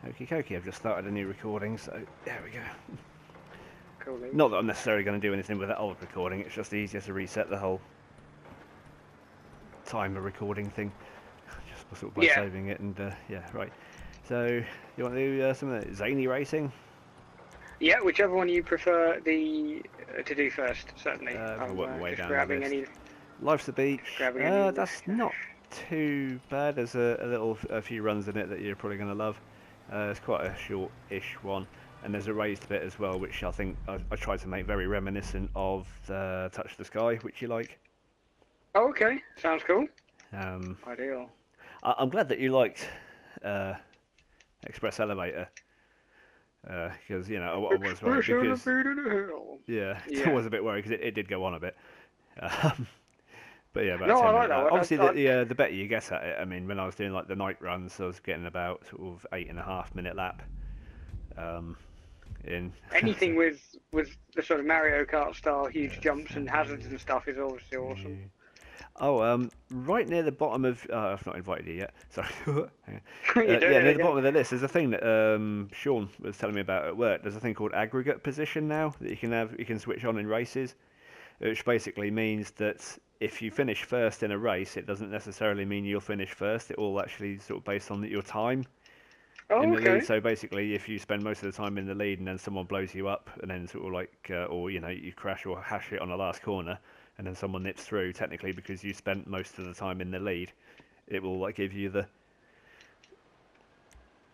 Okie dokie, I've just started a new recording, so there we go. Cool. Not that I'm necessarily going to do anything with that old recording, it's just easier to reset the whole timer recording thing. Just sort of by saving it and, yeah, right. So, you want to do some of the zany racing? Yeah, whichever one you prefer to do first, certainly. I'll work my way just down grabbing the list. any. Life's the Beach. Grabbing any That's not too bad. There's a few runs in it that you're probably going to love. It's quite a short-ish one, and there's a raised bit as well, which I think I tried to make very reminiscent of Touch the Sky, which you like. Oh, okay, sounds cool. Ideal. I'm glad that you liked Express Elevator. Because you know I was worried because I was a bit worried because it did go on a bit. But yeah, about 10 I like that one. Obviously, the better you get at it. I mean, when I was doing like the night runs, I was getting about sort of 8.5 minute lap. In anything with the sort of Mario Kart style huge jumps and hazards and stuff is obviously awesome. Oh, right near the bottom of... I've not invited you yet, sorry. Near the bottom of the list, there's a thing that Sean was telling me about at work. There's a thing called aggregate position now that you can switch on in races, which basically means that if you finish first in a race, it doesn't necessarily mean you'll finish first. It all actually sort of based on your time in the lead. So basically, if you spend most of the time in the lead and then someone blows you up and then sort of like, or you know, you crash or hash it on the last corner, and then someone nips through, technically because you spent most of the time in the lead, it will like give you the...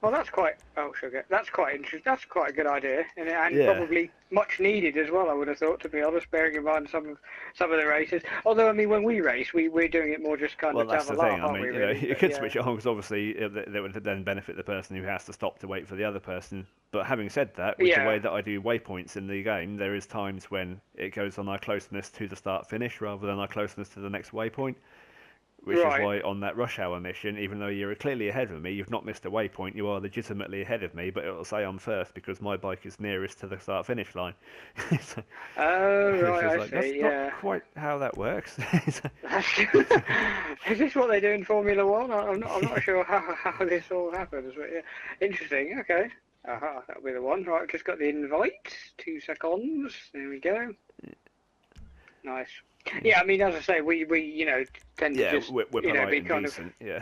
Well, that's quite... Oh, sugar. That's quite interesting. That's quite a good idea, and probably much needed as well, I would have thought, to be honest, bearing in mind some of the races. Although, I mean, when we race, we're doing it more just kind of to have a laugh, aren't we, really? You could switch it on, because obviously that would then benefit the person who has to stop to wait for the other person. But having said that, with the way that I do waypoints in the game, there is times when it goes on our closeness to the start-finish rather than our closeness to the next waypoint. Which is why on that rush hour mission, even though you're clearly ahead of me, you've not missed a waypoint, you are legitimately ahead of me, but it'll say I'm first because my bike is nearest to the start-finish line. So, I see, that's not quite how that works. Is this what they do in Formula 1? I'm not sure how this all happens, but yeah. Interesting, okay. That'll be the one. Right, I've just got the invite. 2 seconds. There we go. Nice. Yeah, I mean, as I say, we you know, tend to just, we're you know, be kind decent, of... Yeah.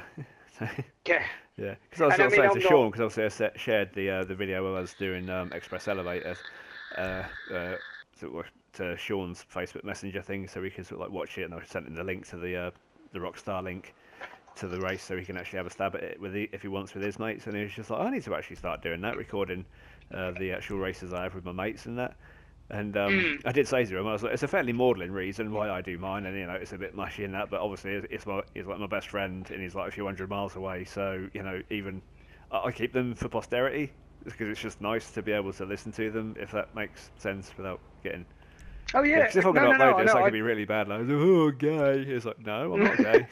Yeah. Because I was sort of saying to Sean, because obviously I shared the video where I was doing Express Elevator to Sean's Facebook Messenger thing, so we could sort of like watch it, and I sent him the link to the Rockstar link to the race, so he can actually have a stab at it if he wants with his mates. And he was just like, I need to actually start doing that, recording the actual races I have with my mates and that. And I did say to him, I was like, it's a fairly maudlin reason why I do mine, and you know, it's a bit mushy in that, but obviously he's like my best friend, and he's like a few hundred miles away, so you know, even I keep them for posterity because it's just nice to be able to listen to them, if that makes sense, without getting. Oh yeah. Because if I'm going to upload this, I could be really bad. Like, oh, gay. It's like, no, I'm not gay.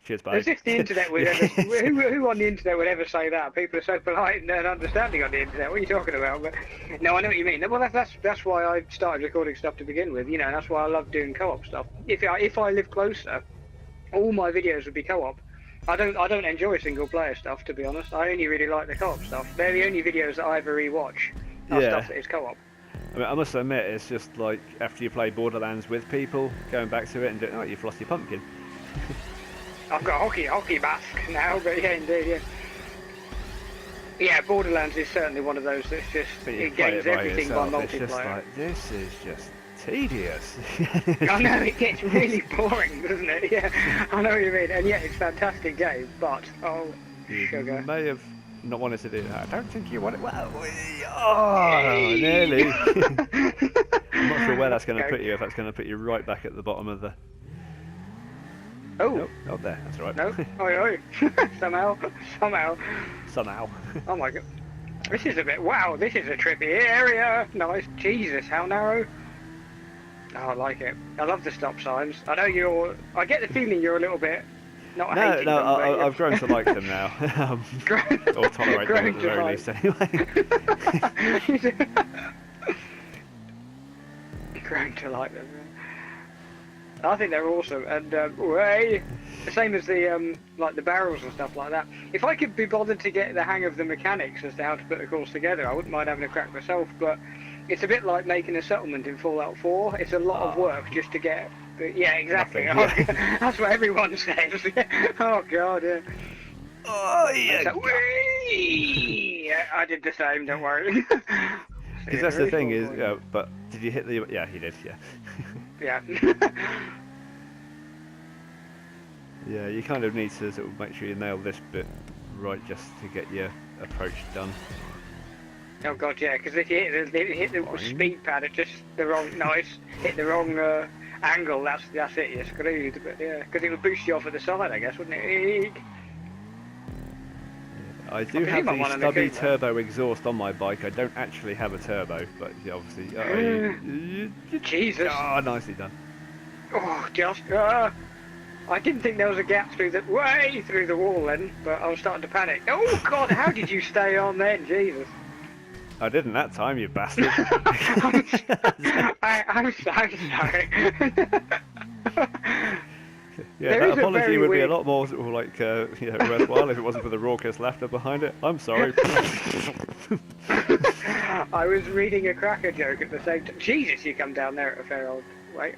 Cheers, babe. As if the internet would ever... who on the internet would ever say that? People are so polite and understanding on the internet. What are you talking about? But no, I know what you mean. Well, that's why I started recording stuff to begin with. You know, and that's why I love doing co-op stuff. If I live closer, all my videos would be co-op. I don't enjoy single player stuff, to be honest. I only really like the co-op stuff. They're the only videos that I ever rewatch. Stuff that is co-op. I mean, I must admit, it's just like after you play Borderlands with people, going back to it and doing, oh, you've lost your pumpkin. I've got hockey mask now, but yeah, indeed, yeah. Yeah, Borderlands is certainly one of those that's just, it gains everything by multiplayer. It's just like, this is just tedious. I know, it gets really boring, doesn't it? Yeah, I know what you mean, and yet it's a fantastic game, but, oh, sugar. You may have not wanted to do that. I don't think you want it. Well, nearly. I'm not sure where that's going to put you, if that's going to put you right back at the bottom of the... Oh, not there. That's all right. No, oi. Somehow. Oh my god, this is a bit. Wow, this is a trippy area. Nice. Jesus, how narrow. Oh, I like it. I love the stop signs. I know I get the feeling you're a little bit. Hating them, I've grown to like them now. Or tolerate them at the very least, anyway. Grown to like them. I think they're awesome, and way the same as the like the barrels and stuff like that. If I could be bothered to get the hang of the mechanics as to how to put the course together, I wouldn't mind having a crack myself. But it's a bit like making a settlement in Fallout 4. It's a lot of work just to get. Yeah, exactly. Nothing, yeah. That's what everyone says. Oh God. Yeah. Oh yeah. So, yeah, I did the same. Don't worry. Because that's the thing is, but did you hit the? Yeah, he did. Yeah. Yeah. Yeah, you kind of need to sort of make sure you nail this bit right just to get your approach done. Oh God, yeah, because if you hit the speed pad at just the wrong, hit the wrong angle, that's it, you're screwed. But yeah, because it would boost you off at the side, I guess, wouldn't it? I do have the stubby turbo exhaust on my bike. I don't actually have a turbo, but yeah, obviously. Jesus! Oh, nicely done. Oh, just. I didn't think there was a gap through the wall then, but I was starting to panic. Oh God, how did you stay on then, Jesus? I didn't that time, you bastard. I'm sorry. Yeah, that apology would be a lot more sort of like worthwhile if it wasn't for the raucous laughter behind it. I'm sorry. I was reading a cracker joke at the same time. Jesus, you come down there at a fair old way.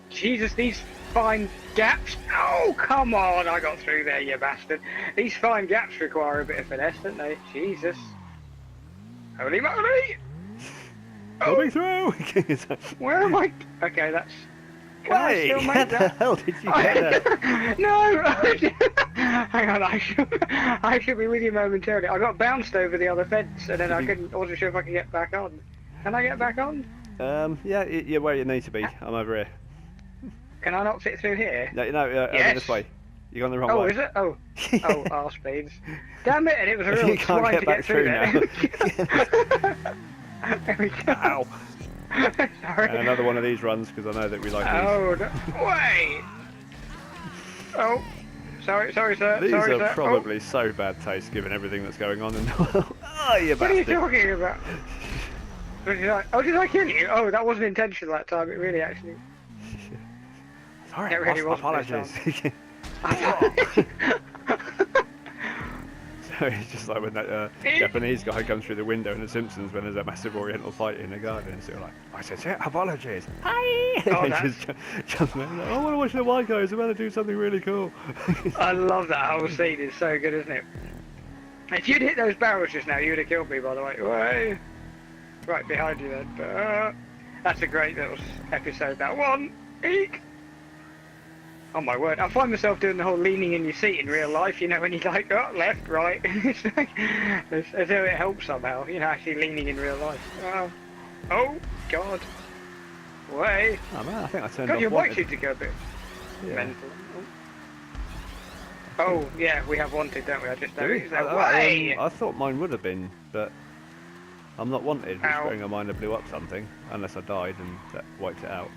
Jesus, these fine gaps. Oh, come on, I got through there, you bastard. These fine gaps require a bit of finesse, don't they? Jesus. Holy moly! Coming through! Where am I? Okay, that's... Wait, how the hell did you get that? No! Hang on, I should be with you momentarily. I got bounced over the other fence and then I wasn't sure if I could get back on. Can I get back on? Yeah, you're where you need to be. I'm over here. Can I not fit through here? No, over this way. You're going the wrong way. Oh, is it? Oh. Oh, arse speeds. Damn it, and it was a real you can't swine get to back get through now. There we go. Ow. Sorry. And another one of these runs, because I know that we like these. Oh, no. Wait! Oh. Sorry, sir. These sorry, are sir. probably so bad taste, given everything that's going on in the world. Oh, you What are you bastard. talking about? Did I kill you? Oh, that wasn't intentional that time. It really actually... Sorry, It really wasn't apologies. So it's just like when that Japanese guy comes through the window in The Simpsons when there's a massive Oriental fight in the garden. It's sort of like, I said, apologies. Hi! Oh, and just jumps in, like, I want to watch the white guys. I'm about to do something really cool. I love that whole scene. It's so good, isn't it? If you'd hit those barrels just now, you would have killed me, by the way. Right behind you then. But, that's a great little episode, that one. Eek! Oh my word, I find myself doing the whole leaning in your seat in real life, you know, when you're like, oh, left, right. It's like, as though it helps somehow, you know, actually leaning in real life. Oh, God. Way. Oh man, I think I turned God, off your wanted. bike seems to go a bit Yeah. mental. Oh, yeah, we have wanted, don't we? I just Do we? way. I thought mine would have been, but I'm not wanted, which Ow. bearing in mind I blew up something, unless I died and that wiped it out.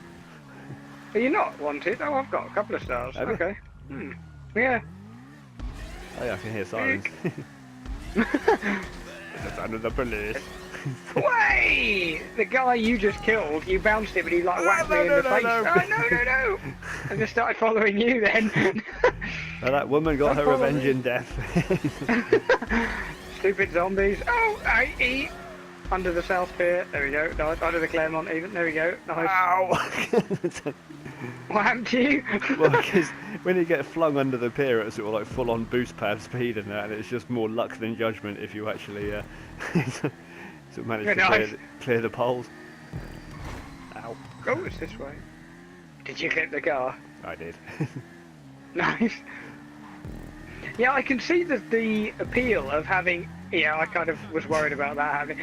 Are you not wanted? Oh, I've got a couple of stars. Have you? Okay. Yeah. Oh yeah, I can hear sirens. It's under the police. Way! The guy you just killed, you bounced him and he like whacked me in the face. No. Oh, no. I just started following you then. Now that woman got her Don't follow revenge me. in death. Stupid zombies. Oh, I eat. Under the South Pier. There we go. Nice. Under the Claremont even. There we go. Nice. Ow! What happened to you? Well, because when you get flung under the pier at sort of like full-on boost pad speed and that, and it's just more luck than judgment if you actually sort of manage to Nice. clear the poles. Ow. Oh, it's this way. Did you clip the car? I did. Nice. Yeah, I can see the appeal of having... Yeah, I kind of was worried about that having...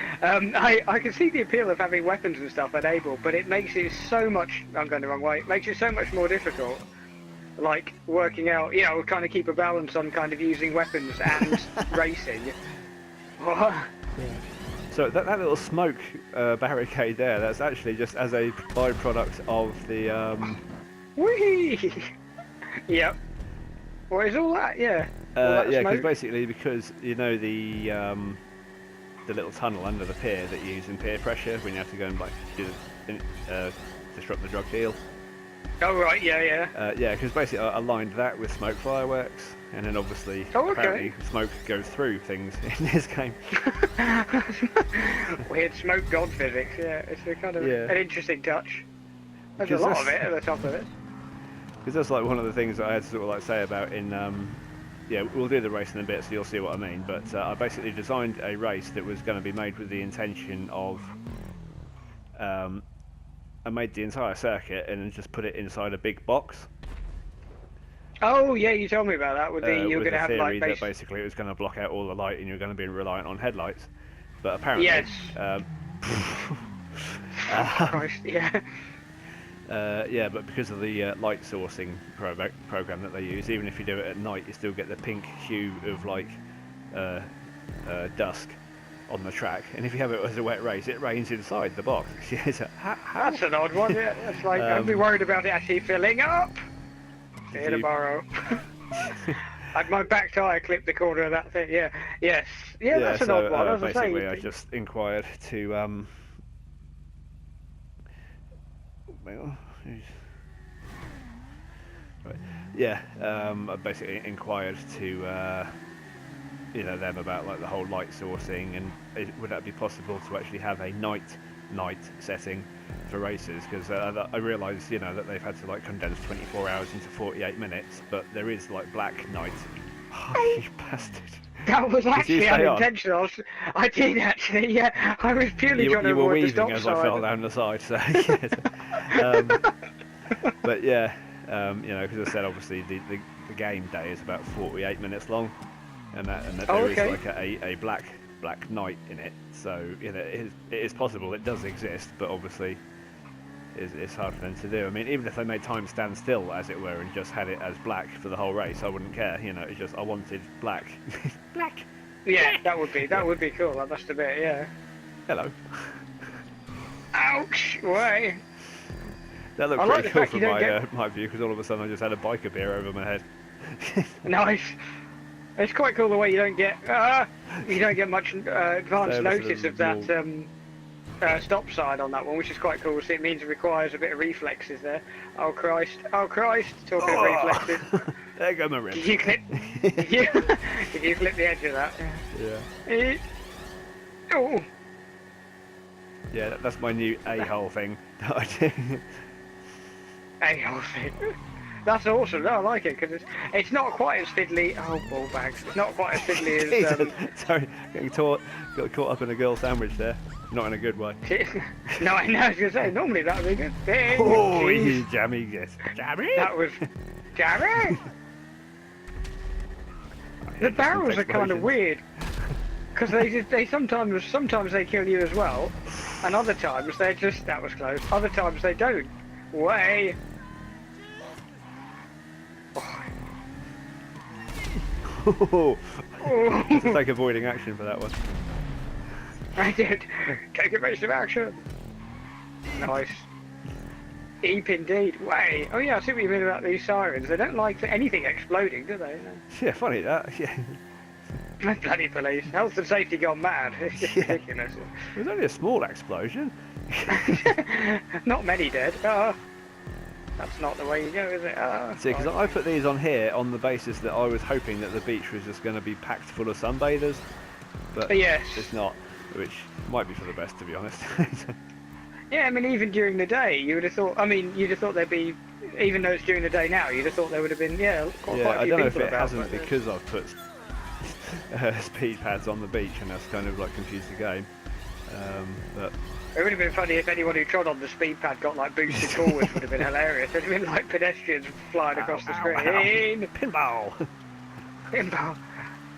I can see the appeal of having weapons and stuff enabled, but it makes it so much... I'm going the wrong way. It makes it so much more difficult. Like, working out, you know, kind of keep a balance on kind of using weapons and racing. What? So that little smoke barricade there, that's actually just as a byproduct of the... Whee! Yep. What is all that? Yeah. All that yeah, because smoke? basically, because you know the little tunnel under the pier that you use in pier pressure when you have to go and like do the disrupt the drug deal. Oh right, yeah. Yeah, because basically I aligned that with smoke fireworks, and then obviously apparently smoke goes through things in this game. Weird smoke god physics. Yeah, it's a kind of an interesting touch. There's a lot of it at the top of it. Because that's like one of the things that I had to sort of like say about in. Yeah, we'll do the race in a bit, so you'll see what I mean. But I basically designed a race that was going to be made with the intention of. I made the entire circuit and then just put it inside a big box. Oh yeah, you told me about that. With the you're going to have like that basically it was going to block out all the light and you're going to be reliant on headlights. But apparently, yes. Christ, yeah. Yeah, but because of the light sourcing program that they use, even if you do it at night, you still get the pink hue of like dusk on the track. And if you have it as a wet race, it rains inside the box. That's an odd one. Yeah, it's like I'd be worried about it actually filling up. Here to borrow. Had my back tyre clipped the corner of that thing. Yeah, yes, yeah. That's an odd one. As basically, I just inquired to. Right. Yeah, I basically inquired to them about like the whole light sourcing and would that be possible to actually have a night setting for races, because I realised that they've had to like condense 24 hours into 48 minutes, but there is like black night. Oh, you bastard. That was actually unintentional. I did actually, yeah. I was purely trying to avoid the stop sign. You were weaving as I fell down the side, so but yeah, because I said obviously the game day is about 48 minutes long, and that there is like a black night in it. So it is possible, it does exist, but obviously it's hard for them to do. I mean, even if they made time stand still, as it were, and just had it as black for the whole race, I wouldn't care. It's just I wanted black. Black. Yeah, that would be cool. That must have been, yeah. Hello. Ouch! Why? That looked pretty cool from my view, because all of a sudden I just had a biker beer over my head. Nice. It's quite cool the way you don't get much advance notice of that stop sign on that one, which is quite cool. So it means it requires a bit of reflexes there. Oh Christ! Talking of reflexes. There go my ribs. Did you clip? Did you clip the edge of that? Yeah. Oh. Yeah, that's my new a-hole thing that I do. A-hole thing. That's awesome. No, I like it because it's not quite as fiddly. Oh, ball bags. It's not quite as fiddly as. Sorry, got caught up in a girl sandwich there. Not in a good way. No, I know. I was gonna say normally that would be a good thing. Oh, jammy, yes, jammy. That was jammy. The barrels are kind of weird because they sometimes they kill you as well, and other times they just that was close. Other times they don't. Way. Oh. Just take avoiding action for that one. I did. Take evasive action. Nice. Eep indeed. Way. Oh yeah, I see what you mean about these sirens. They don't like anything exploding, do they? No. Yeah, funny that. Yeah. Bloody police. Health and safety gone mad. It's just ridiculous. It was only a small explosion. Not many dead. That's not the way you go, is it? See, because I put these on here on the basis that I was hoping that the beach was just going to be packed full of sunbathers, but yes. It's not, which might be for the best, to be honest. Yeah, I mean, even during the day, you would have thought. I mean, you'd have thought there'd be, even though it's during the day now, you'd have thought there would have been, quite a few people about. I don't know if it hasn't because I've put speed pads on the beach, and that's kind of like confused the game. But it would have been funny if anyone who trod on the speed pad got like boosted forwards. Would have been hilarious. It'd have been like pedestrians flying across the screen. Pinball. Pinball.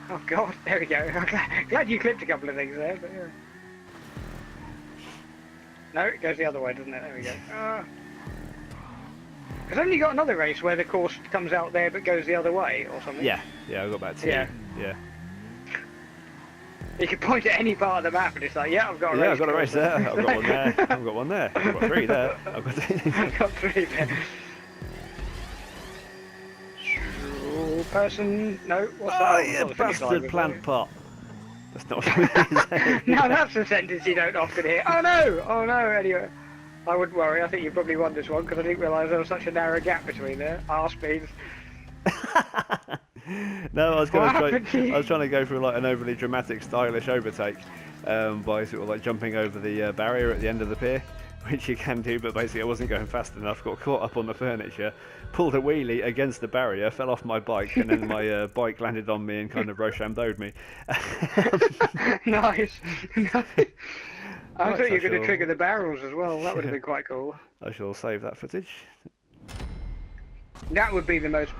Oh God, there we go. I'm glad you clipped a couple of things there. But yeah. No, it goes the other way, doesn't it? There we go. I've only got another race where the course comes out there but goes the other way or something. Yeah, I've got about two. Yeah. You can point at any part of the map and it's like, I've got a race. Yeah, I've got a race there. I've got one there. I've got one there. I've got three there. I've got three there. Person, no, what's that? Oh, yeah, bastard plant pot. That's not what I mean. No, that's a sentence you don't often hear. Oh no, anyway. I wouldn't worry. I think you probably won this one because I didn't realise there was such a narrow gap between there. Our speeds. No, I was What going to try. happened to you? I was trying to go for like an overly dramatic, stylish overtake by sort of like jumping over the barrier at the end of the pier, which you can do. But basically, I wasn't going fast enough. Got caught up on the furniture, pulled a wheelie against the barrier, fell off my bike, and then my bike landed on me and kind of Rochambeau'd me. Nice. I Right, thought you I were going to shall- trigger the barrels as well. That would have been quite cool. I shall save that footage. That would be the most